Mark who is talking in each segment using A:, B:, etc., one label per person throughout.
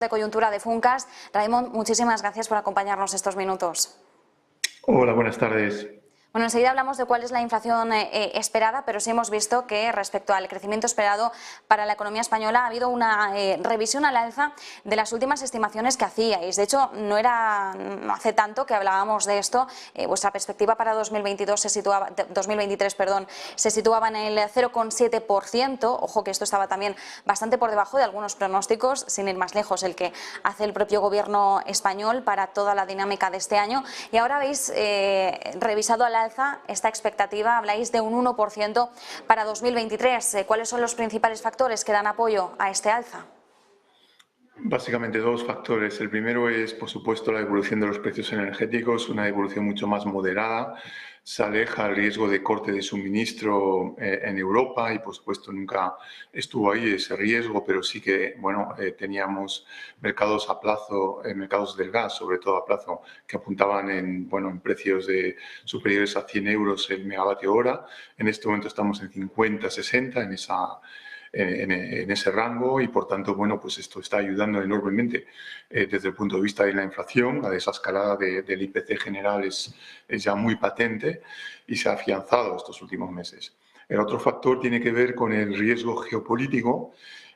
A: De coyuntura de Funcas. Raimon, muchísimas gracias por acompañarnos estos minutos.
B: Hola, buenas tardes.
A: Bueno, enseguida hablamos de cuál es la inflación esperada, pero sí hemos visto que respecto al crecimiento esperado para la economía española ha habido una revisión al alza de las últimas estimaciones que hacíais. De hecho, no hace tanto que hablábamos de esto. Vuestra perspectiva para 2023 se situaba en el 0,7%. Ojo que esto estaba también bastante por debajo de algunos pronósticos, sin ir más lejos, el que hace el propio gobierno español para toda la dinámica de este año. Y ahora habéis revisado al alza esta expectativa, habláis de un 1% para 2023. ¿Cuáles son los principales factores que dan apoyo a este alza?
B: Básicamente dos factores. El primero es, por supuesto, la evolución de los precios energéticos, una evolución mucho más moderada. Se aleja el riesgo de corte de suministro en Europa y, por supuesto, nunca estuvo ahí ese riesgo, pero sí que, bueno, teníamos mercados a plazo, mercados del gas, sobre todo a plazo, que apuntaban en precios superiores a 100 euros el megavatio hora. En este momento estamos en 50, 60, en ese rango y, por tanto, bueno, pues esto está ayudando enormemente desde el punto de vista de la inflación. La desescalada del IPC general es ya muy patente y se ha afianzado estos últimos meses. El otro factor tiene que ver con el riesgo geopolítico.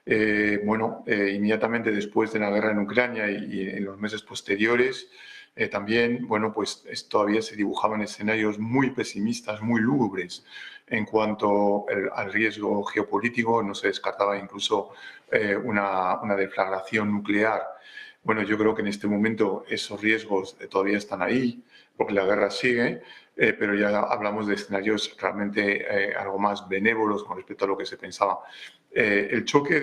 B: Inmediatamente después de la guerra en Ucrania y en los meses posteriores, también, bueno, pues todavía se dibujaban escenarios muy pesimistas, muy lúgubres en cuanto al riesgo geopolítico. No se descartaba incluso una deflagración nuclear. Bueno, yo creo que en este momento esos riesgos todavía están ahí, porque la guerra sigue, pero ya hablamos de escenarios realmente algo más benévolos con respecto a lo que se pensaba. El choque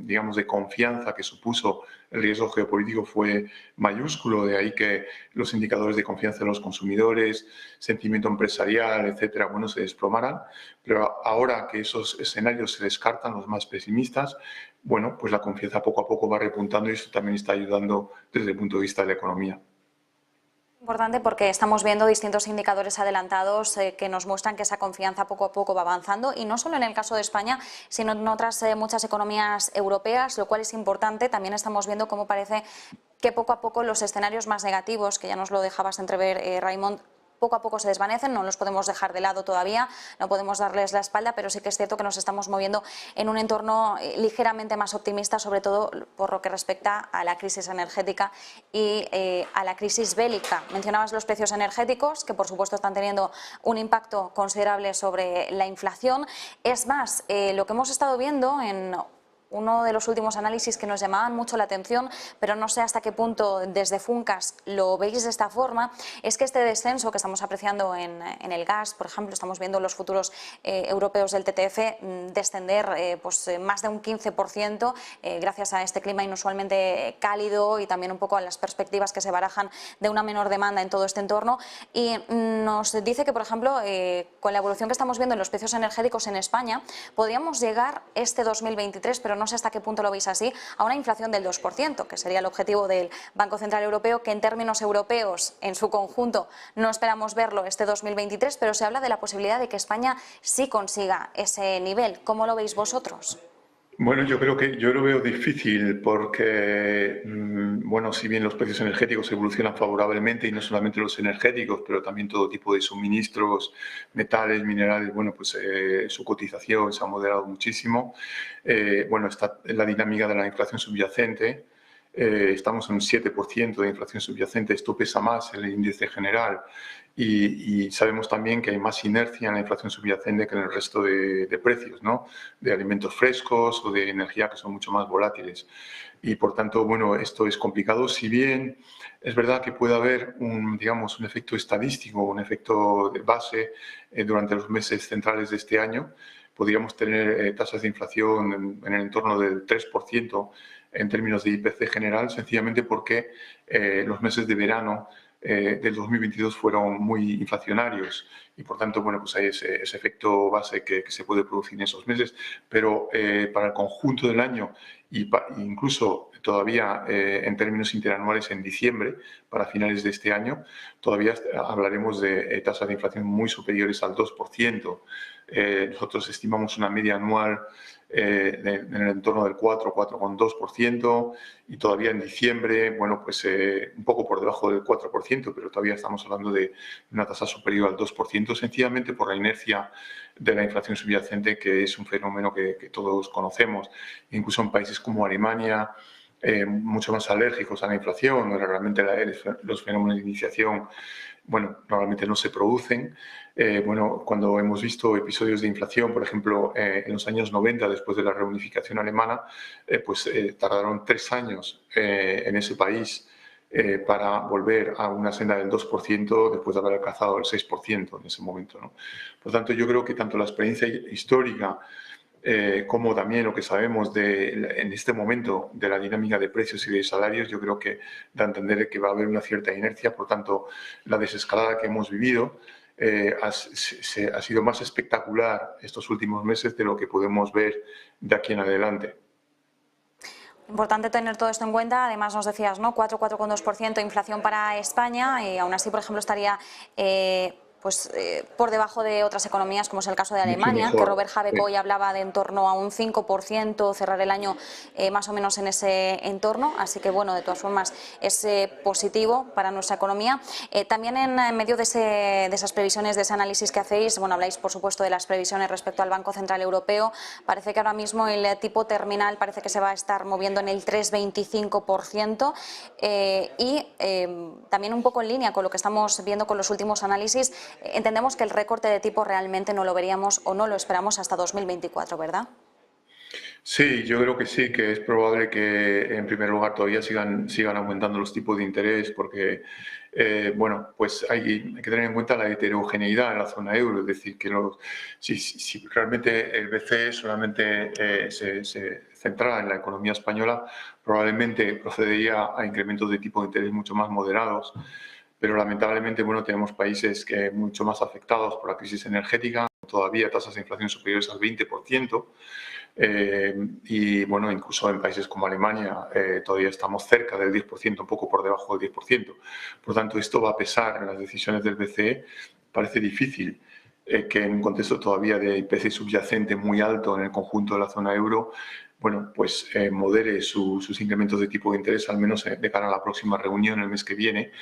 B: digamos, de confianza que supuso el riesgo geopolítico fue mayúsculo, de ahí que los indicadores de confianza de los consumidores, sentimiento empresarial, etcétera, bueno, se desplomaran. Pero ahora que esos escenarios se descartan, los más pesimistas, bueno, pues la confianza poco a poco va repuntando y eso también está ayudando desde el punto de vista de la economía.
A: Importante porque estamos viendo distintos indicadores adelantados que nos muestran que esa confianza poco a poco va avanzando, y no solo en el caso de España, sino en otras muchas economías europeas, lo cual es importante. También estamos viendo cómo parece que poco a poco los escenarios más negativos, que ya nos lo dejabas entrever, Raimon, poco a poco se desvanecen. No los podemos dejar de lado todavía, no podemos darles la espalda, pero sí que es cierto que nos estamos moviendo en un entorno ligeramente más optimista, sobre todo por lo que respecta a la crisis energética y a la crisis bélica. Mencionabas los precios energéticos, que por supuesto están teniendo un impacto considerable sobre la inflación. Es más, lo que hemos estado viendo en uno de los últimos análisis que nos llamaban mucho la atención, pero no sé hasta qué punto desde Funcas lo veis de esta forma, es que este descenso que estamos apreciando en el gas, por ejemplo, estamos viendo los futuros europeos del TTF descender más de un 15% gracias a este clima inusualmente cálido y también un poco a las perspectivas que se barajan de una menor demanda en todo este entorno. Y nos dice que, por ejemplo, con la evolución que estamos viendo en los precios energéticos en España, podríamos llegar este 2023, pero no sé hasta qué punto lo veis así, a una inflación del 2%, que sería el objetivo del Banco Central Europeo, que en términos europeos, en su conjunto, no esperamos verlo este 2023, pero se habla de la posibilidad de que España sí consiga ese nivel. ¿Cómo lo veis vosotros?
B: Bueno, yo creo que yo lo veo difícil porque, bueno, si bien los precios energéticos evolucionan favorablemente, y no solamente los energéticos, pero también todo tipo de suministros, metales, minerales, bueno, pues su cotización se ha moderado muchísimo. Bueno, está la dinámica de la inflación subyacente. Estamos en un 7% de inflación subyacente, esto pesa más en el índice general y sabemos también que hay más inercia en la inflación subyacente que en el resto de precios, ¿no? De alimentos frescos o de energía, que son mucho más volátiles. Y por tanto, bueno, esto es complicado. Si bien es verdad que puede haber digamos, un efecto estadístico, un efecto de base durante los meses centrales de este año, podríamos tener tasas de inflación en el entorno del 3% en términos de IPC general, sencillamente porque los meses de verano del 2022 fueron muy inflacionarios y, por tanto, bueno, pues hay ese efecto base que se puede producir en esos meses, pero para el conjunto del año incluso todavía en términos interanuales en diciembre, para finales de este año, todavía hablaremos de tasas de inflación muy superiores al 2%. Nosotros estimamos una media anual en el entorno del 4,2%, y todavía en diciembre, bueno, pues un poco por debajo del 4%, pero todavía estamos hablando de una tasa superior al 2%, sencillamente por la inercia de la inflación subyacente, que es un fenómeno que todos conocemos. Incluso en países como Alemania, mucho más alérgicos a la inflación, donde realmente los fenómenos de iniciación, bueno, normalmente no se producen. Bueno, cuando hemos visto episodios de inflación, por ejemplo, en los años 90, después de la reunificación alemana, pues tardaron 3 años en ese país para volver a una senda del 2% después de haber alcanzado el 6% en ese momento, ¿no? Por tanto, yo creo que tanto la experiencia histórica como también lo que sabemos en este momento de la dinámica de precios y de salarios, yo creo que da a entender que va a haber una cierta inercia. Por tanto, la desescalada que hemos vivido ha sido más espectacular estos últimos meses de lo que podemos ver de aquí en adelante.
A: Importante tener todo esto en cuenta. Además nos decías, ¿no? 4,2% de inflación para España, y aún así, por ejemplo, estaría por debajo de otras economías, como es el caso de Alemania, que Robert Habeck hoy hablaba de en torno a un 5%, cerrar el año más o menos en ese entorno. Así que, bueno, de todas formas es positivo para nuestra economía. También en medio de esas previsiones, de ese análisis que hacéis, bueno, habláis por supuesto de las previsiones respecto al Banco Central Europeo. Parece que ahora mismo el tipo terminal parece que se va a estar moviendo en el 3,25%, y también un poco en línea con lo que estamos viendo con los últimos análisis. Entendemos que el recorte de tipo realmente no lo veríamos o no lo esperamos hasta 2024, ¿verdad?
B: Sí, yo creo que sí, que es probable que en primer lugar todavía sigan aumentando los tipos de interés, porque bueno, pues hay que tener en cuenta la heterogeneidad en la zona euro, es decir, que si realmente el BCE solamente se centrara en la economía española, probablemente procedería a incrementos de tipo de interés mucho más moderados. Pero lamentablemente, bueno, tenemos países que mucho más afectados por la crisis energética, todavía tasas de inflación superiores al 20%, y bueno, incluso en países como Alemania todavía estamos cerca del 10%, un poco por debajo del 10%. Por tanto, esto va a pesar en las decisiones del BCE. Parece difícil que en un contexto todavía de IPC subyacente muy alto en el conjunto de la zona euro, bueno, pues modere sus incrementos de tipo de interés, al menos de cara a la próxima reunión el mes que viene.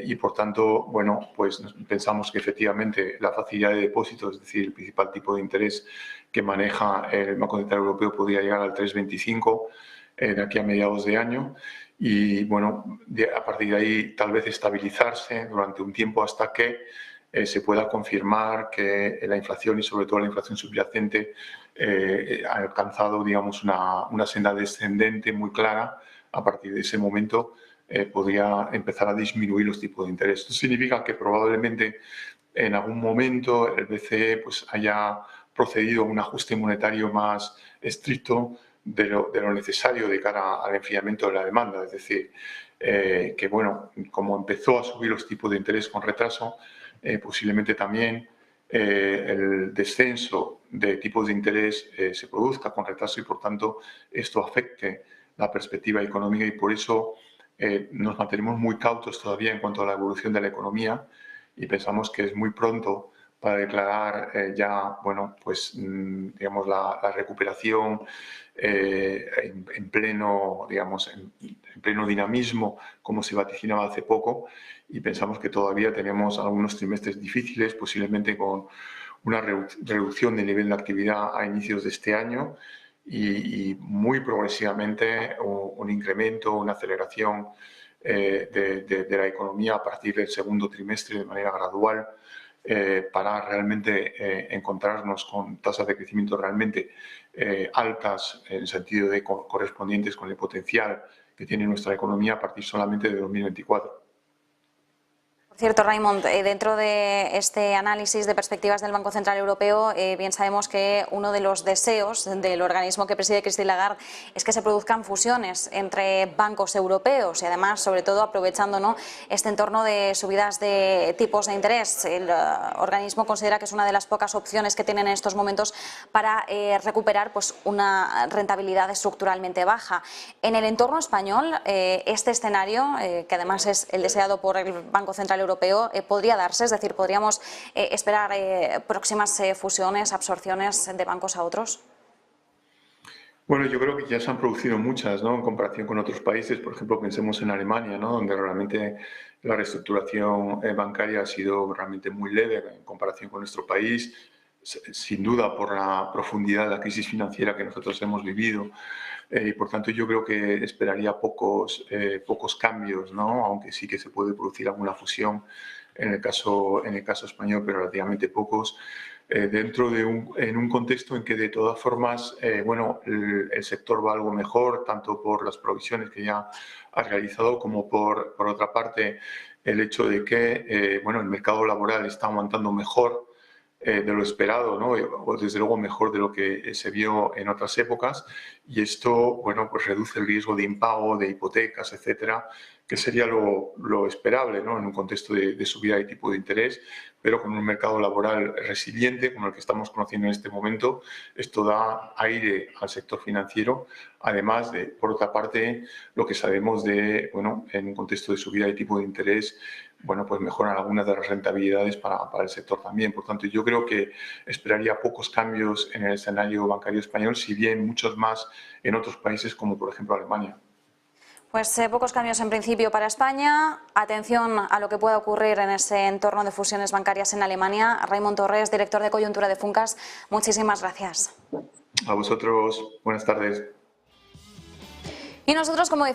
B: Y por tanto, bueno, pues pensamos que efectivamente la facilidad de depósitos, es decir, el principal tipo de interés que maneja el Banco Central Europeo, podría llegar al 3,25 de aquí a mediados de año. Y bueno, a partir de ahí tal vez estabilizarse durante un tiempo hasta que se pueda confirmar que la inflación, y sobre todo la inflación subyacente, ha alcanzado, digamos, una senda descendente muy clara. A partir de ese momento podría empezar a disminuir los tipos de interés. Esto significa que probablemente en algún momento el BCE pues haya procedido a un ajuste monetario más estricto de lo necesario de cara al enfriamiento de la demanda. Es decir, que bueno, como empezó a subir los tipos de interés con retraso, posiblemente también el descenso de tipos de interés se produzca con retraso, y por tanto esto afecte la perspectiva económica, y por eso nos mantenemos muy cautos todavía en cuanto a la evolución de la economía, y pensamos que es muy pronto para declarar ya, bueno, pues digamos la recuperación en pleno, digamos, en pleno dinamismo, como se vaticinaba hace poco. Y pensamos que todavía tenemos algunos trimestres difíciles, posiblemente con una reducción del nivel de actividad a inicios de este año, y muy progresivamente un incremento, una aceleración de la economía a partir del segundo trimestre de manera gradual, para realmente encontrarnos con tasas de crecimiento realmente altas, en el sentido de correspondientes con el potencial que tiene nuestra economía a partir solamente de 2024.
A: Por cierto, Raimon, dentro de este análisis de perspectivas del Banco Central Europeo, bien sabemos que uno de los deseos del organismo que preside Christine Lagarde es que se produzcan fusiones entre bancos europeos, y además, sobre todo, aprovechando, ¿no?, este entorno de subidas de tipos de interés. El organismo considera que es una de las pocas opciones que tienen en estos momentos para recuperar pues una rentabilidad estructuralmente baja. En el entorno español, este escenario, que además es el deseado por el Banco Central Europeo, podría darse, es decir, podríamos esperar próximas fusiones, absorciones de bancos a otros.
B: Bueno, yo creo que ya se han producido muchas, ¿no? En comparación con otros países. Por ejemplo, pensemos en Alemania, ¿no? Donde realmente la reestructuración bancaria ha sido realmente muy leve en comparación con nuestro país, sin duda por la profundidad de la crisis financiera que nosotros hemos vivido. Y por tanto, yo creo que esperaría pocos cambios, ¿no? Aunque sí que se puede producir alguna fusión en el caso español, pero relativamente pocos. En un contexto en que de todas formas, bueno, el sector va algo mejor, tanto por las provisiones que ya ha realizado como por otra parte el hecho de que, bueno, el mercado laboral está aguantando mejor de lo esperado, ¿no? O desde luego mejor de lo que se vio en otras épocas, y esto, bueno, pues reduce el riesgo de impago, de hipotecas, etcétera, que sería lo esperable, ¿no? En un contexto de subida de tipo de interés, pero con un mercado laboral resiliente como el que estamos conociendo en este momento. Esto da aire al sector financiero, además de, por otra parte, lo que sabemos de, bueno, en un contexto de subida de tipo de interés, bueno, pues mejoran algunas de las rentabilidades para el sector también. Por tanto, yo creo que esperaría pocos cambios en el escenario bancario español, si bien muchos más en otros países como por ejemplo Alemania.
A: Pues pocos cambios en principio para España. Atención a lo que pueda ocurrir en ese entorno de fusiones bancarias en Alemania. Raimon Torres, director de coyuntura de Funcas, muchísimas gracias.
B: A vosotros, buenas tardes.
A: Y nosotros, como